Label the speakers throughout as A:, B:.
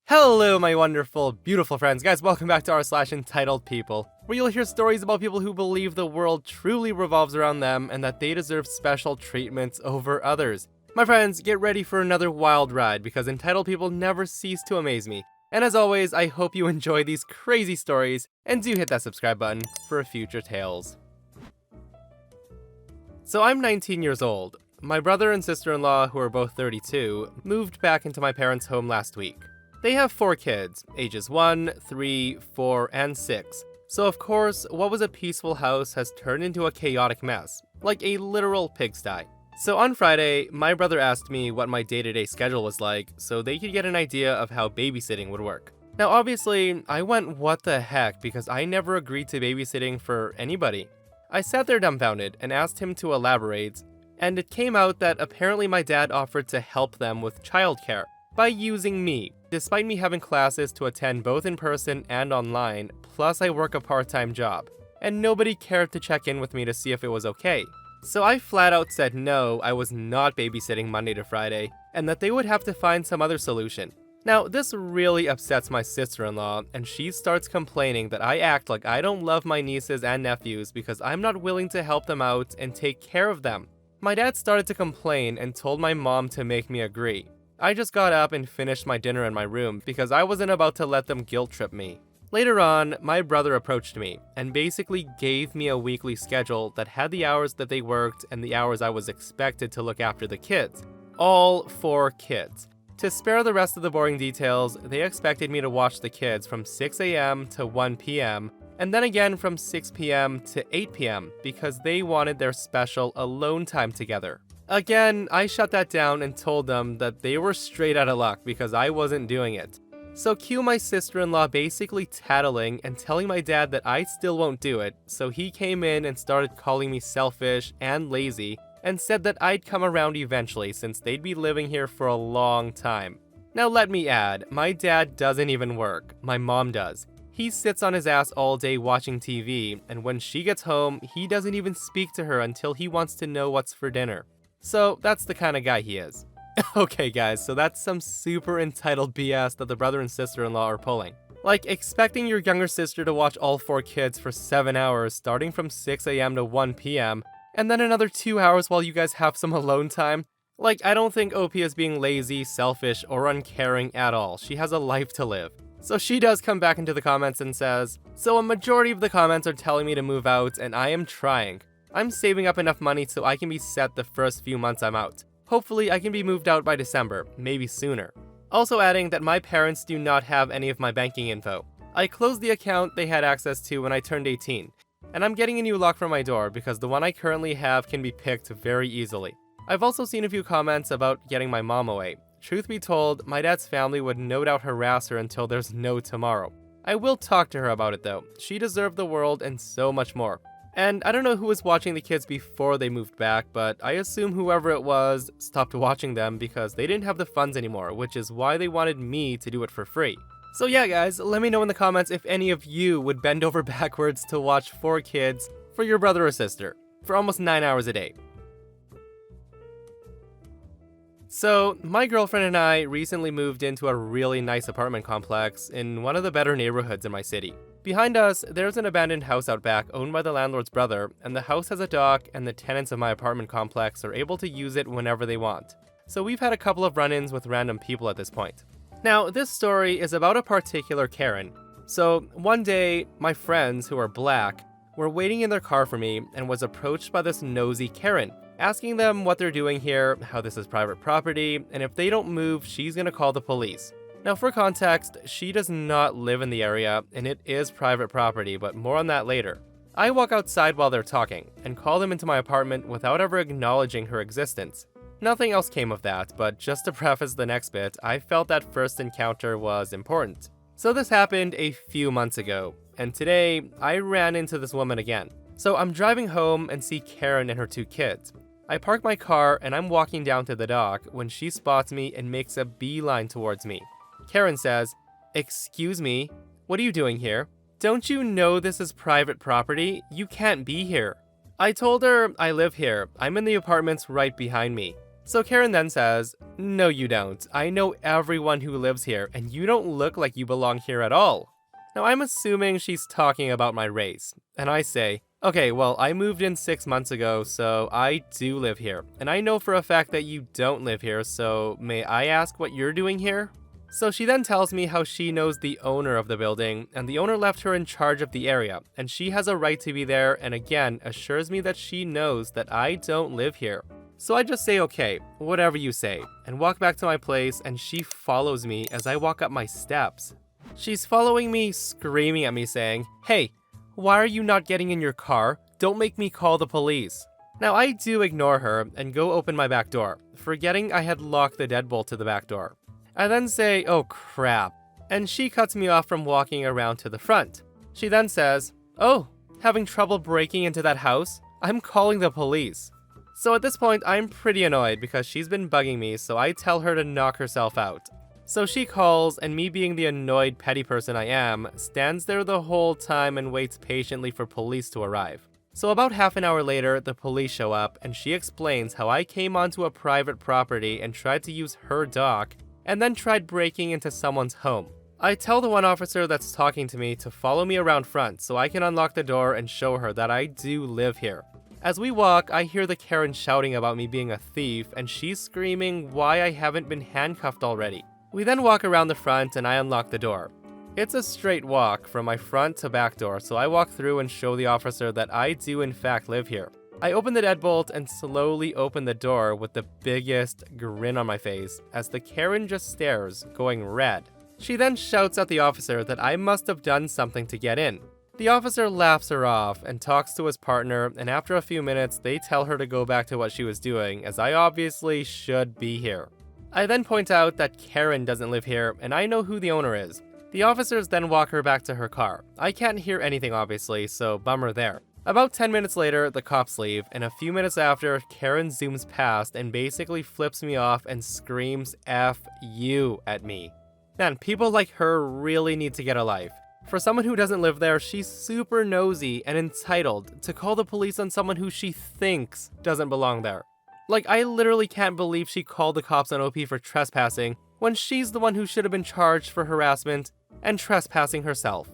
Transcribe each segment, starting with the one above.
A: Hello, my wonderful, beautiful friends. Guys, welcome back to r/EntitledPeople, where you'll hear stories about people who believe the world truly revolves around them and that they deserve special treatments over others. My friends, get ready for another wild ride because entitled people never cease to amaze me. And as always, I hope you enjoy these crazy stories and do hit that subscribe button for future tales. So I'm 19 years old. My brother and sister-in-law, who are both 32, moved back into my parents' home last week. They have 4 kids, ages 1, 3, 4, and 6. So of course, what was a peaceful house has turned into a chaotic mess, like a literal pigsty. So on Friday, my brother asked me what my day-to-day schedule was like so they could get an idea of how babysitting would work. Now obviously, I went what the heck because I never agreed to babysitting for anybody. I sat there dumbfounded and asked him to elaborate, and it came out that apparently my dad offered to help them with childcare by using me, despite me having classes to attend both in person and online, plus I work a part-time job, and nobody cared to check in with me to see if it was okay. So I flat out said no, I was not babysitting Monday to Friday, and that they would have to find some other solution. Now, this really upsets my sister-in-law, and she starts complaining that I act like I don't love my nieces and nephews because I'm not willing to help them out and take care of them. My dad started to complain and told my mom to make me agree. I just got up and finished my dinner in my room because I wasn't about to let them guilt trip me. Later on, my brother approached me and basically gave me a weekly schedule that had the hours that they worked and the hours I was expected to look after the kids. All 4 kids. To spare the rest of the boring details, they expected me to watch the kids from 6 a.m. to 1 p.m. and then again from 6 p.m. to 8 p.m. because they wanted their special alone time together. Again, I shut that down and told them that they were straight out of luck because I wasn't doing it. So cue my sister-in-law basically tattling and telling my dad that I still won't do it, so he came in and started calling me selfish and lazy and said that I'd come around eventually since they'd be living here for a long time. Now let me add, my dad doesn't even work, my mom does. He sits on his ass all day watching TV, and when she gets home, he doesn't even speak to her until he wants to know what's for dinner. So that's the kind of guy he is. Okay guys, so that's some super entitled BS that the brother and sister-in-law are pulling. Like expecting your younger sister to watch all 4 kids for 7 hours starting from 6 a.m. to 1 p.m. and then another 2 hours while you guys have some alone time. Like I don't think OP is being lazy, selfish, or uncaring at all. She has a life to live. So she does come back into the comments and says, "So a majority of the comments are telling me to move out and I am trying. I'm saving up enough money so I can be set the first few months I'm out. Hopefully I can be moved out by December, maybe sooner." Also adding that my parents do not have any of my banking info. I closed the account they had access to when I turned 18, and I'm getting a new lock for my door because the one I currently have can be picked very easily. I've also seen a few comments about getting my mom away. Truth be told, my dad's family would no doubt harass her until there's no tomorrow. I will talk to her about it though. She deserved the world and so much more. And I don't know who was watching the kids before they moved back, but I assume whoever it was stopped watching them because they didn't have the funds anymore, which is why they wanted me to do it for free. So yeah guys, let me know in the comments if any of you would bend over backwards to watch 4 kids for your brother or sister for almost 9 hours a day. So, my girlfriend and I recently moved into a really nice apartment complex in one of the better neighborhoods in my city. Behind us, there's an abandoned house out back owned by the landlord's brother, and the house has a dock and the tenants of my apartment complex are able to use it whenever they want. So we've had a couple of run-ins with random people at this point. Now, this story is about a particular Karen. So, one day, my friends, who are black, were waiting in their car for me and was approached by this nosy Karen, asking them what they're doing here, how this is private property, and if they don't move, she's gonna call the police. Now for context, she does not live in the area, and it is private property, but more on that later. I walk outside while they're talking, and call them into my apartment without ever acknowledging her existence. Nothing else came of that, but just to preface the next bit, I felt that first encounter was important. So this happened a few months ago, and today, I ran into this woman again. So I'm driving home and see Karen and her 2 kids. I park my car and I'm walking down to the dock when she spots me and makes a beeline towards me. Karen says, "Excuse me, what are you doing here? Don't you know this is private property? You can't be here." I told her I live here. I'm in the apartments right behind me. So Karen then says, "No you don't. I know everyone who lives here, and you don't look like you belong here at all." Now I'm assuming she's talking about my race, and I say, "Okay, well I moved in 6 months ago, so I do live here, and I know for a fact that you don't live here, so may I ask what you're doing here?" So she then tells me how she knows the owner of the building, and the owner left her in charge of the area, and she has a right to be there, and again assures me that she knows that I don't live here. So I just say okay, whatever you say, and walk back to my place, and she follows me as I walk up my steps. She's following me, screaming at me saying, "Hey, why are you not getting in your car? Don't make me call the police." Now I do ignore her and go open my back door, forgetting I had locked the deadbolt to the back door. I then say, "Oh crap," and she cuts me off from walking around to the front. She then says, "Oh, having trouble breaking into that house? I'm calling the police." So at this point, I'm pretty annoyed because she's been bugging me, so I tell her to knock herself out. So she calls, and me being the annoyed petty person I am, stands there the whole time and waits patiently for police to arrive. So about half an hour later, the police show up, and she explains how I came onto a private property and tried to use her dock, and then tried breaking into someone's home. I tell the one officer that's talking to me to follow me around front so I can unlock the door and show her that I do live here. As we walk, I hear the Karen shouting about me being a thief, and she's screaming why I haven't been handcuffed already. We then walk around the front and I unlock the door. It's a straight walk from my front to back door, so I walk through and show the officer that I do in fact live here. I open the deadbolt and slowly open the door with the biggest grin on my face as the Karen just stares, going red. She then shouts at the officer that I must have done something to get in. The officer laughs her off and talks to his partner, and after a few minutes, they tell her to go back to what she was doing, as I obviously should be here. I then point out that Karen doesn't live here, and I know who the owner is. The officers then walk her back to her car. I can't hear anything obviously, so bummer there. About 10 minutes later, the cops leave, and a few minutes after, Karen zooms past and basically flips me off and screams "F you" at me. Man, people like her really need to get a life. For someone who doesn't live there, she's super nosy and entitled to call the police on someone who she thinks doesn't belong there. Like, I literally can't believe she called the cops on OP for trespassing when she's the one who should have been charged for harassment and trespassing herself.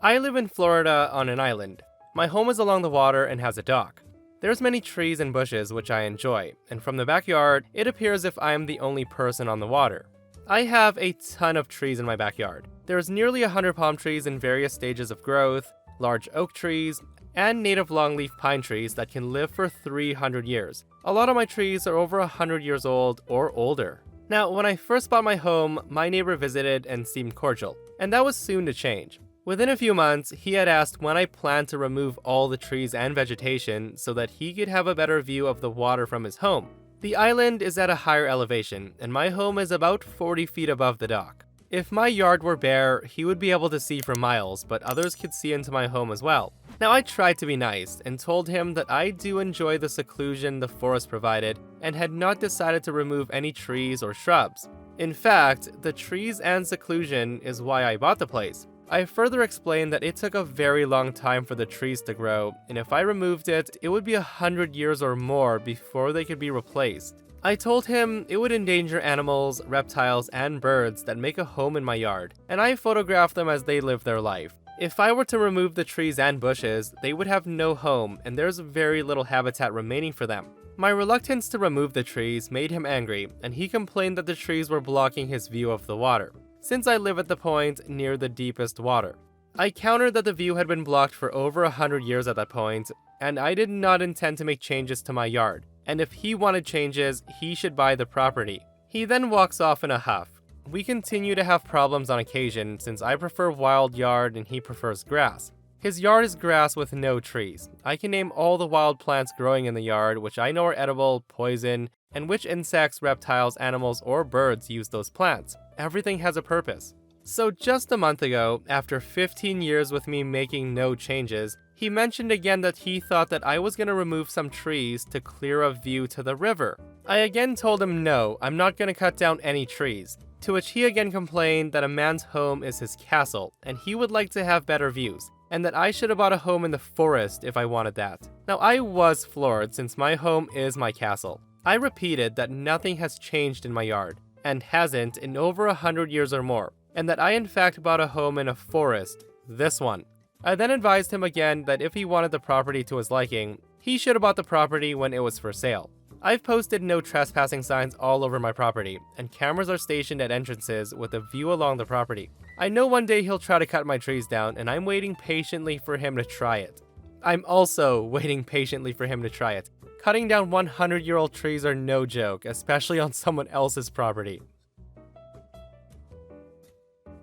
A: I live in Florida on an island. My home is along the water and has a dock. There's many trees and bushes which I enjoy, and from the backyard, it appears if I'm the only person on the water. I have a ton of trees in my backyard. There's nearly 100 palm trees in various stages of growth, large oak trees, and native longleaf pine trees that can live for 300 years. A lot of my trees are over 100 years old or older. Now, when I first bought my home, my neighbor visited and seemed cordial, and that was soon to change. Within a few months, he had asked when I planned to remove all the trees and vegetation so that he could have a better view of the water from his home. The island is at a higher elevation, and my home is about 40 feet above the dock. If my yard were bare, he would be able to see for miles, but others could see into my home as well. Now, I tried to be nice and told him that I do enjoy the seclusion the forest provided and had not decided to remove any trees or shrubs. In fact, the trees and seclusion is why I bought the place. I further explained that it took a very long time for the trees to grow, and if I removed it, it would be 100 years or more before they could be replaced. I told him it would endanger animals, reptiles, and birds that make a home in my yard, and I photographed them as they live their life. If I were to remove the trees and bushes, they would have no home, and there's very little habitat remaining for them. My reluctance to remove the trees made him angry, and he complained that the trees were blocking his view of the water, since I live at the point near the deepest water. I countered that the view had been blocked for over 100 years at that point, and I did not intend to make changes to my yard, and if he wanted changes, he should buy the property. He then walks off in a huff. We continue to have problems on occasion since I prefer wild yard and he prefers grass. His yard is grass with no trees. I can name all the wild plants growing in the yard which I know are edible, poison, and which insects, reptiles, animals, or birds use those plants. Everything has a purpose. So just a month ago, after 15 years with me making no changes, he mentioned again that he thought that I was going to remove some trees to clear a view to the river. I again told him no, I'm not going to cut down any trees, to which he again complained that a man's home is his castle, and he would like to have better views. and that I should have bought a home in the forest if I wanted that. Now, I was floored since my home is my castle. I repeated that nothing has changed in my yard, and hasn't in over 100 years or more, and that I in fact bought a home in a forest, this one. I then advised him again that if he wanted the property to his liking, he should have bought the property when it was for sale. I've posted no trespassing signs all over my property, and cameras are stationed at entrances with a view along the property. I know one day he'll try to cut my trees down, and I'm waiting patiently for him to try it. I'm also waiting patiently for him to try it. Cutting down 100-year-old trees are no joke, especially on someone else's property.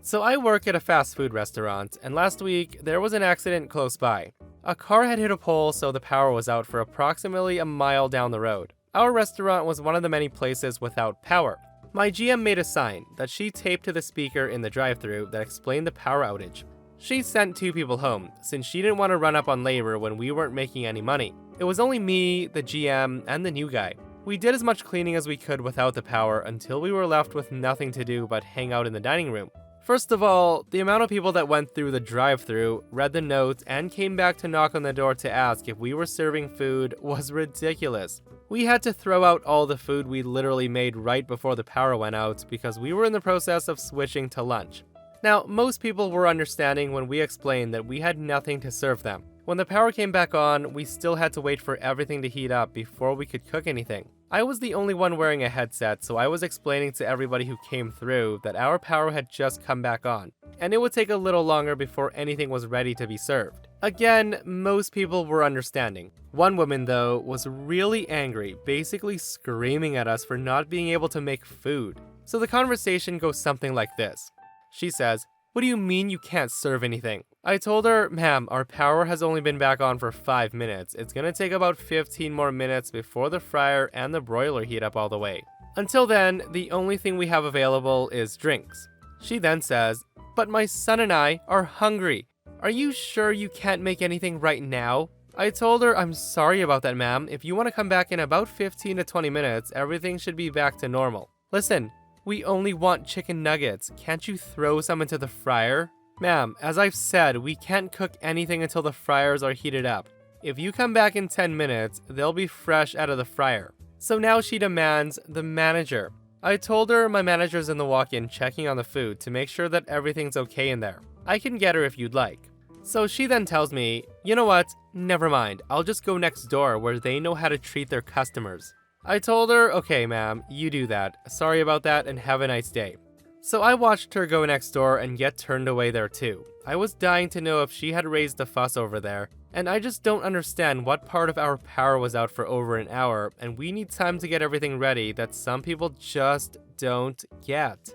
A: So I work at a fast food restaurant, and last week there was an accident close by. A car had hit a pole, so the power was out for approximately a mile down the road. Our restaurant was one of the many places without power. My GM made a sign that she taped to the speaker in the drive-thru that explained the power outage. She sent 2 people home, since she didn't want to run up on labor when we weren't making any money. It was only me, the GM, and the new guy. We did as much cleaning as we could without the power until we were left with nothing to do but hang out in the dining room. First of all, the amount of people that went through the drive-thru, read the note, and came back to knock on the door to ask if we were serving food was ridiculous. We had to throw out all the food we literally made right before the power went out because we were in the process of switching to lunch. Now, most people were understanding when we explained that we had nothing to serve them. When the power came back on, we still had to wait for everything to heat up before we could cook anything. I was the only one wearing a headset, so I was explaining to everybody who came through that our power had just come back on, and it would take a little longer before anything was ready to be served. Again, most people were understanding. One woman, though, was really angry, basically screaming at us for not being able to make food. So the conversation goes something like this. She says, "What do you mean you can't serve anything?" I told her, "Ma'am, our power has only been back on for 5 minutes. It's gonna take about 15 more minutes before the fryer and the broiler heat up all the way. Until then, the only thing we have available is drinks." She then says, "But my son and I are hungry. Are you sure you can't make anything right now?" I told her, "I'm sorry about that, ma'am. If you want to come back in about 15 to 20 minutes, everything should be back to normal. Listen, we only want chicken nuggets. Can't you throw some into the fryer?" "Ma'am, as I've said, we can't cook anything until the fryers are heated up. If you come back in 10 minutes, they'll be fresh out of the fryer." So now she demands the manager. I told her my manager's in the walk-in checking on the food to make sure that everything's okay in there. I can get her if you'd like. So she then tells me, "You know what? Never mind. I'll just go next door where they know how to treat their customers." I told her, "Okay, ma'am, you do that. Sorry about that and have a nice day." So I watched her go next door and get turned away there too. I was dying to know if she had raised a fuss over there, and I just don't understand what part of our power was out for over an hour, and we need time to get everything ready that some people just don't get.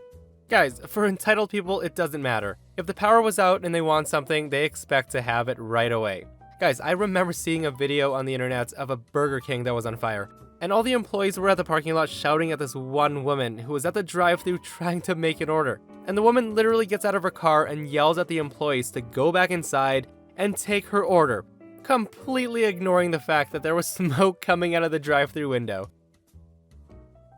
A: Guys, for entitled people, it doesn't matter. If the power was out and they want something, they expect to have it right away. Guys, I remember seeing a video on the internet of a Burger King that was on fire, and all the employees were at the parking lot shouting at this one woman who was at the drive-thru trying to make an order. And the woman literally gets out of her car and yells at the employees to go back inside and take her order, completely ignoring the fact that there was smoke coming out of the drive-thru window.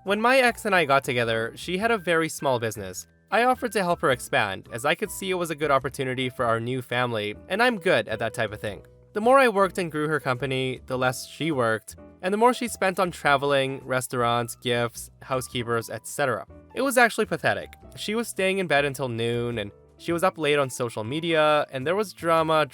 A: When my ex and I got together, she had a very small business. I offered to help her expand, as I could see it was a good opportunity for our new family, and I'm good at that type of thing. The more I worked and grew her company, the less she worked, and the more she spent on traveling, restaurants, gifts, housekeepers, etc. It was actually pathetic. She was staying in bed until noon, and she was up late on social media, and there was drama.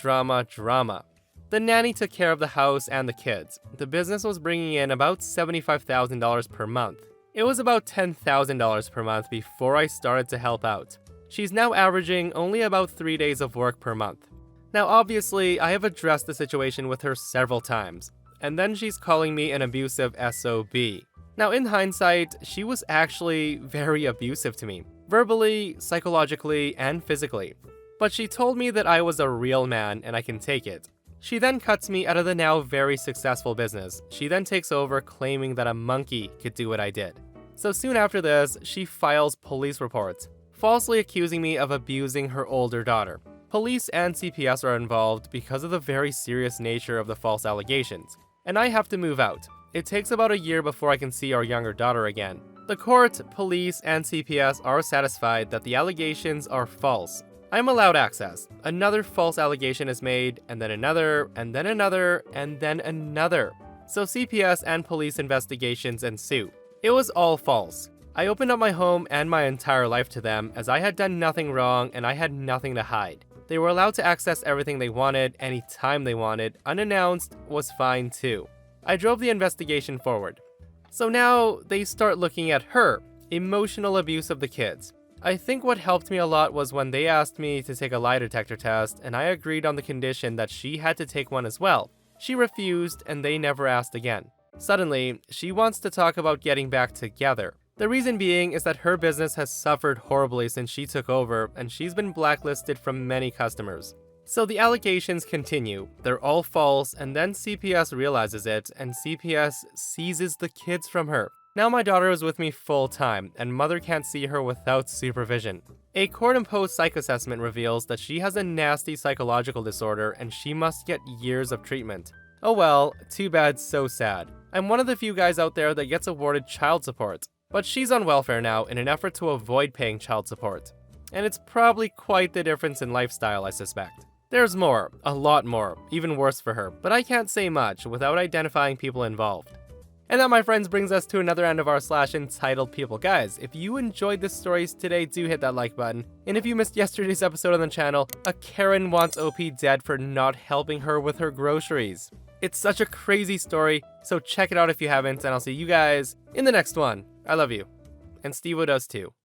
A: The nanny took care of the house and the kids. The business was bringing in about $75,000 per month. It was about $10,000 per month before I started to help out. She's now averaging only about 3 days of work per month. Now obviously, I have addressed the situation with her several times, and then she's calling me an abusive SOB. Now in hindsight, she was actually very abusive to me, verbally, psychologically, and physically. But she told me that I was a real man and I can take it. She then cuts me out of the now very successful business. She then takes over claiming that a monkey could do what I did. So soon after this, she files police reports, falsely accusing me of abusing her older daughter. Police and CPS are involved because of the very serious nature of the false allegations, and I have to move out. It takes about a year before I can see our younger daughter again. The court, police, and CPS are satisfied that the allegations are false, I'm allowed access. Another false allegation is made, and then another, and then another, and then another. So CPS and police investigations ensue. It was all false. I opened up my home and my entire life to them, as I had done nothing wrong and I had nothing to hide. They were allowed to access everything they wanted, anytime they wanted. Unannounced was fine too. I drove the investigation forward. So now they start looking at her, emotional abuse of the kids. I think what helped me a lot was when they asked me to take a lie detector test, and I agreed on the condition that she had to take one as well. She refused, and they never asked again. Suddenly, she wants to talk about getting back together. The reason being is that her business has suffered horribly since she took over, and she's been blacklisted from many customers. So the allegations continue. They're all false, and then CPS realizes it, and CPS seizes the kids from her. Now my daughter is with me full time, and mother can't see her without supervision. A court-imposed psych assessment reveals that she has a nasty psychological disorder, and she must get years of treatment. Oh well, too bad, so sad. I'm one of the few guys out there that gets awarded child support. But she's on welfare now in an effort to avoid paying child support. And it's probably quite the difference in lifestyle, I suspect. There's more, a lot more, even worse for her, but I can't say much without identifying people involved. And that, my friends, brings us to another end of our /Entitled People. Guys, if you enjoyed the stories today, do hit that like button. And if you missed yesterday's episode on the channel, a Karen wants OP dead for not helping her with her groceries. It's such a crazy story, so check it out if you haven't, and I'll see you guys in the next one. I love you. And Steve-O does too.